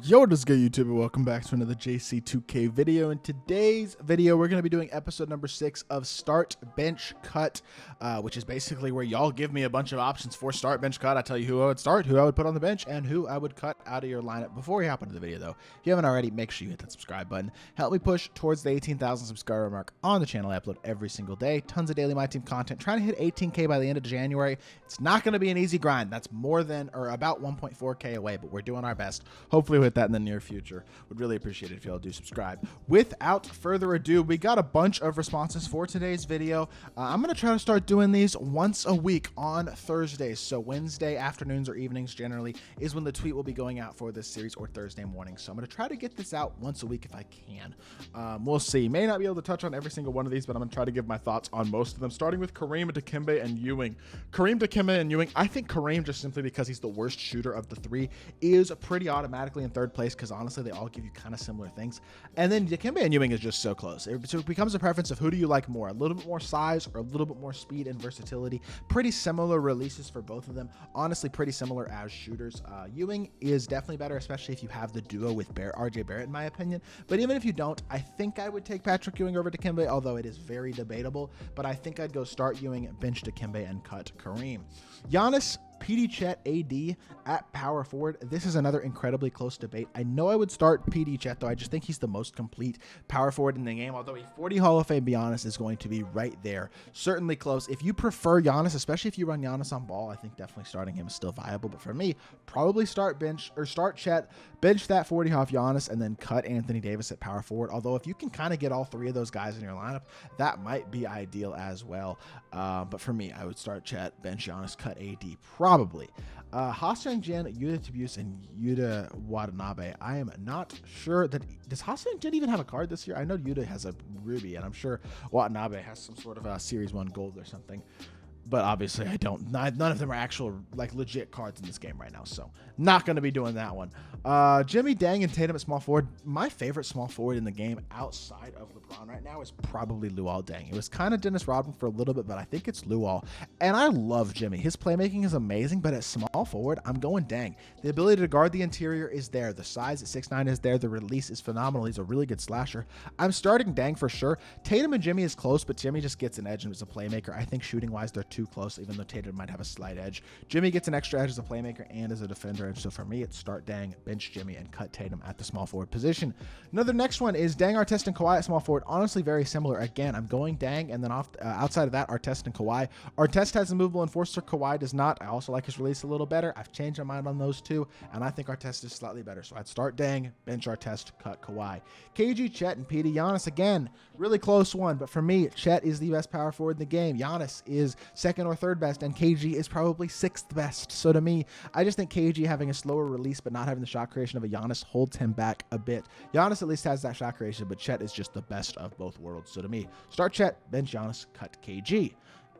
Yo, what is good, YouTube, and welcome back to another JC2K video. In today's video, we're going to be doing episode number 6 of Start, Bench, Cut, which is basically where y'all give me a bunch of options for Start, Bench, Cut. I tell you who I would start, who I would put on the bench, and who I would cut out of your lineup. Before we hop into the video, though, if you haven't already, make sure you hit that subscribe button. Help me push towards the 18,000 subscriber mark on the channel. I upload every single day. Tons of daily MyTEAM content. Trying to hit 18K by the end of January. It's not going to be an easy grind. That's more than, or about 1.4K away, but we're doing our best. Hopefully with that in the near future. Would really appreciate it if y'all do subscribe. Without further ado, we got a bunch of responses for today's video. I'm going to try to start doing these once a week on Thursdays. So Wednesday afternoons or evenings generally is when the tweet will be going out for this series, or Thursday morning. So I'm going to try to get this out once a week if I can. We'll see. May not be able to touch on every single one of these, but I'm going to try to give my thoughts on most of them, starting with Kareem, Dikembe, and Ewing. Kareem, Dikembe, and Ewing. I think Kareem, just simply because he's the worst shooter of the three, is pretty automatically in third place, because honestly, they all give you kind of similar things. And then Dikembe and Ewing is just so close. So it becomes a preference of who do you like more, a little bit more size or a little bit more speed and versatility. Pretty similar releases for both of them. Honestly, pretty similar as shooters. Ewing is definitely better, especially if you have the duo with RJ Barrett, in my opinion. But even if you don't, I think I would take Patrick Ewing over Dikembe, although it is very debatable. But I think I'd go start Ewing, bench Dikembe, and cut Kareem. Giannis, PD Chet, AD at power forward. This is another incredibly close debate. I know I would start PD Chet, though. I just think he's the most complete power forward in the game, although a 40 Hall of Fame Giannis is going to be right there. Certainly close. If you prefer Giannis, especially if you run Giannis on ball, I think definitely starting him is still viable. But for me, probably start Chet, bench that 40 off Giannis, and then cut Anthony Davis at power forward. Although if you can kind of get all three of those guys in your lineup, that might be ideal as well. But for me, I would start Chet, bench Giannis, cut AD, probably. Ha-Seong Jin, Yuta Tabuse, and Yuta Watanabe. I am not sure that does Ha-Seong Jin even have a card this year? I know Yuta has a ruby, and I'm sure Watanabe has some sort of a Series 1 gold or something. But obviously I don't. None of them are actual, like, legit cards in this game right now, so not going to be doing that one. Jimmy, Dang, and Tatum at small forward. My favorite small forward in the game outside of LeBron right now is probably Luol Deng. It was kind of Dennis Rodman for a little bit, but I think it's Luol. And I love Jimmy. His playmaking is amazing, but at small forward, I'm going Deng. The ability to guard the interior is there. The size at 6'9" is there. The release is phenomenal. He's a really good slasher. I'm starting Deng for sure. Tatum and Jimmy is close, but Jimmy just gets an edge and is a playmaker. I think shooting-wise, they're too close, even though Tatum might have a slight edge. Jimmy gets an extra edge as a playmaker and as a defender, and so for me, it's start Deng, bench Jimmy, and cut Tatum at the small forward position. Another next one is Deng, Artest, and Kawhi at small forward. Honestly, very similar. Again, I'm going Deng, and then outside of that, Artest and Kawhi. Artest has a movable enforcer. Kawhi does not. I also like his release a little better. I've changed my mind on those two, and I think Artest is slightly better. So I'd start Deng, bench Artest, cut Kawhi. KG, Chet, and PD. Giannis, again, really close one, but for me, Chet is the best power forward in the game. Giannis is second or third best, and KG is probably sixth best. So to me, I just think KG having a slower release but not having the shot creation of a Giannis holds him back a bit. Giannis at least has that shot creation, but Chet is just the best of both worlds. So to me, start Chet, bench Giannis, cut KG.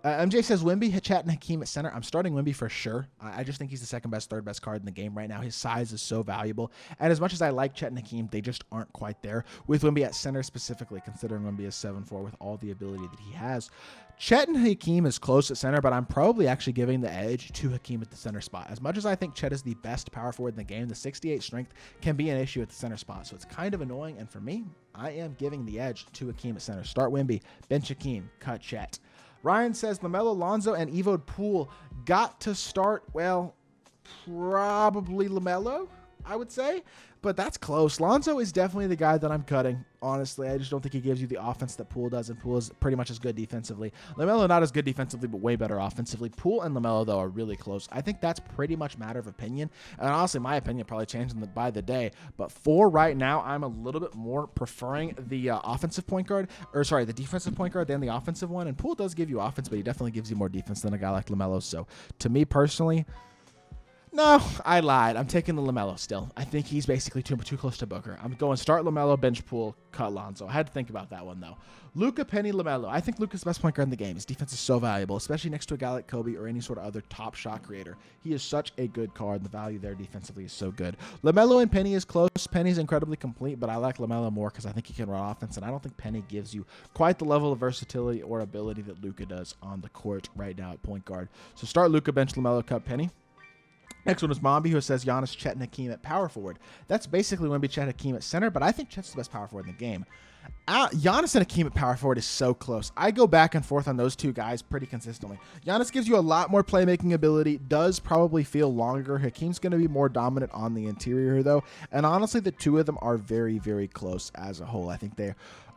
MJ says Wemby, Chet, and Hakeem at center. I'm starting Wemby for sure. I just think he's the second best, third best card in the game right now. His size is so valuable. And as much as I like Chet and Hakeem, they just aren't quite there. With Wemby at center specifically, considering Wemby is 7'4" with all the ability that he has. Chet and Hakeem is close at center, but I'm probably actually giving the edge to Hakeem at the center spot. As much as I think Chet is the best power forward in the game, the 68 strength can be an issue at the center spot. So it's kind of annoying. And for me, I am giving the edge to Hakeem at center. Start Wemby, bench Hakeem, cut Chet. Ryan says LaMelo, Lonzo, and Evo Poole got to start. Well, probably LaMelo, I would say, but that's close. Lonzo is definitely the guy that I'm cutting. Honestly, I just don't think he gives you the offense that Poole does, and Poole is pretty much as good defensively. LaMelo not as good defensively, but way better offensively. Poole and LaMelo, though, are really close. I think that's pretty much a matter of opinion, and honestly, my opinion probably changing by the day, but for right now, I'm a little bit more preferring the offensive point guard, or sorry, the defensive point guard than the offensive one, and Poole does give you offense, but he definitely gives you more defense than a guy like LaMelo, so to me personally, no, I lied. I'm taking the LaMelo still. I think he's basically too close to Booker. I'm going start LaMelo, bench Poole, cut Lonzo. I had to think about that one, though. Luka, Penny, LaMelo. I think Luka's the best point guard in the game. His defense is so valuable, especially next to a guy like Kobe or any sort of other top shot creator. He is such a good card. The value there defensively is so good. LaMelo and Penny is close. Penny's incredibly complete, but I like LaMelo more because I think he can run offense, and I don't think Penny gives you quite the level of versatility or ability that Luka does on the court right now at point guard. So start Luka, bench LaMelo, cut Penny. Next one is Mombi, who says Giannis, Chet, and Hakeem at power forward. That's basically Wemby, Chet, Hakeem at center, but I think Chet's the best power forward in the game. Giannis and Hakeem at power forward is so close. I go back and forth on those two guys pretty consistently. Giannis gives you a lot more playmaking ability, does probably feel longer. Hakeem's going to be more dominant on the interior, though. And honestly, the two of them are very, very close as a whole. I think they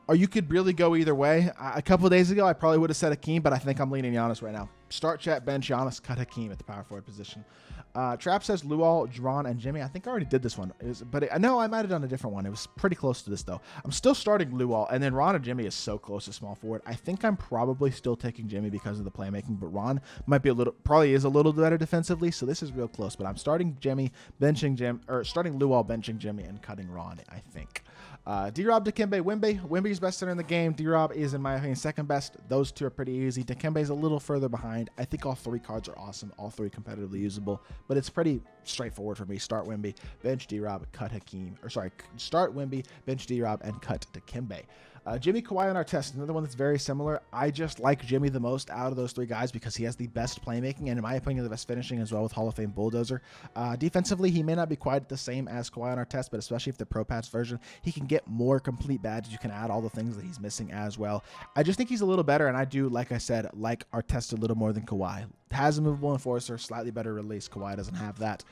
or you could really go either way. A couple of days ago, I probably would have said Hakeem, but I think I'm leaning Giannis right now. Start Chet, bench Giannis, cut Hakeem at the power forward position. Trap says Luol, Dron, and Jimmy. I think I already did this one. I know I might have done a different one. It was pretty close to this, though. I'm still starting Luol, and then Ron and Jimmy is so close to small forward. I think I'm probably still taking Jimmy because of the playmaking, but Ron might be probably is a little better defensively, so this is real close. But I'm starting Jimmy, benching Jim, or starting Luol, benching Jimmy, and cutting Ron, I think. D-Rob, Dikembe, Wemby. Wemby's best center in the game. D-Rob is, in my opinion, second best. Those two are pretty easy. Dikembe's a little further behind. I think all three cards are awesome, all three competitively usable, but it's pretty straightforward for me. Start Wemby, bench D-Rob, cut Hakeem. Start Wemby, bench D-Rob, and cut Dikembe. Jimmy, Kawhi, and Artest, another one that's very similar. I just like Jimmy the most out of those three guys because he has the best playmaking and, in my opinion, the best finishing as well with Hall of Fame Bulldozer. Defensively, he may not be quite the same as Kawhi and Artest, but especially if the Pro Patch version, he can get more complete badges. You can add all the things that he's missing as well. I just think he's a little better, and I do, like I said, like Artest a little more than Kawhi. Has a movable enforcer, slightly better release. Kawhi doesn't have that.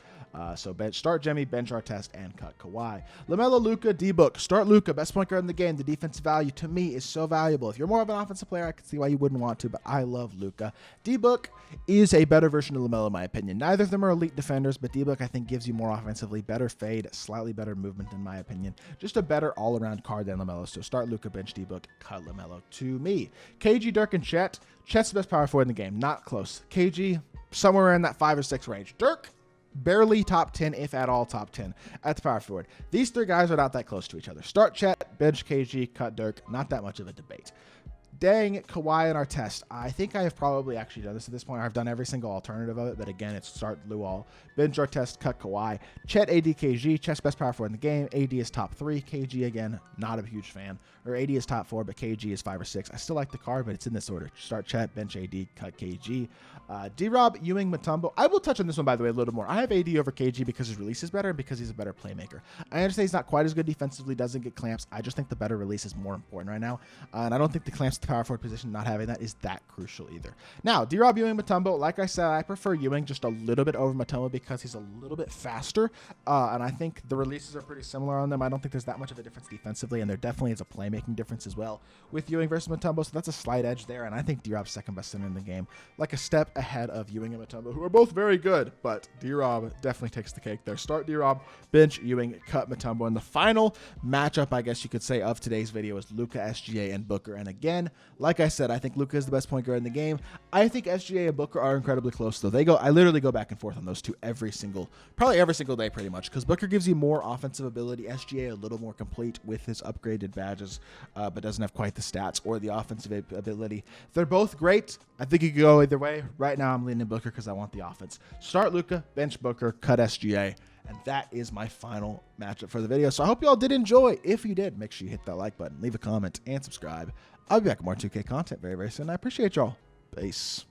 So start Jimmy, bench Artest, and cut Kawhi. LaMelo, Luka, D-Book. Start Luka, best point guard in the game. The defensive value to me is so valuable. If you're more of an offensive player, I can see why you wouldn't want to, but I love Luka. D-Book is a better version of LaMelo in my opinion. Neither of them are elite defenders, but D-Book I think gives you more offensively, better fade, slightly better movement in my opinion. Just a better all-around card than LaMelo. So start Luka, bench D-Book, cut LaMelo to me. KG, Dirk, and Chet. Chet's the best power forward in the game. Not close. KG, somewhere in that 5 or 6 range. Dirk, barely top 10, if at all top 10 at the power forward. These three guys are not that close to each other. Start Chet, bench KG, cut Dirk. Not that much of a debate. Dang, Kawhi and Artest. I think I have probably actually done this at this point. I've done every single alternative of it, but again, it's start Luol, bench Artest, cut Kawhi. Chet, AD, KG. Chet's best power forward in the game. AD is top 3. KG, again, not a huge fan. Or AD is top 4, but KG is 5 or 6. I still like the card, but it's in this order. Start Chet, bench AD, cut KG. D-Rob, Ewing, Mutombo. I will touch on this one, by the way, a little more. I have AD over KG because his release is better and because he's a better playmaker. I understand he's not quite as good defensively, doesn't get clamps. I just think the better release is more important right now. And I don't think the clamps at the power forward position, not having that, is that crucial either. Now, D-Rob, Ewing, Mutombo. Like I said, I prefer Ewing just a little bit over Mutombo because he's a little bit faster. And I think the releases are pretty similar on them. I don't think there's that much of a difference defensively, and there definitely is a playmaking difference as well with Ewing versus Mutombo. So that's a slight edge there, and I think D-Rob's second best center in the game. Like a step ahead of Ewing and Mutombo, who are both very good, but D-Rob definitely takes the cake there. Start D-Rob, bench Ewing, cut Mutombo. And the final matchup, I guess you could say, of today's video is Luka, SGA, and Booker. And again, like I said, I think Luka is the best point guard in the game. I think SGA and Booker are incredibly close, though. I literally go back and forth on those two probably every single day pretty much, because Booker gives you more offensive ability. SGA a little more complete with his upgraded badges, but doesn't have quite the stats or the offensive ability. They're both great. I think you could go either way. Right now, I'm leaning Booker because I want the offense. Start Luka, bench Booker, cut SGA. And that is my final matchup for the video. So I hope you all did enjoy. If you did, make sure you hit that like button, leave a comment, and subscribe. I'll be back with more 2K content very, very soon. I appreciate y'all. Peace.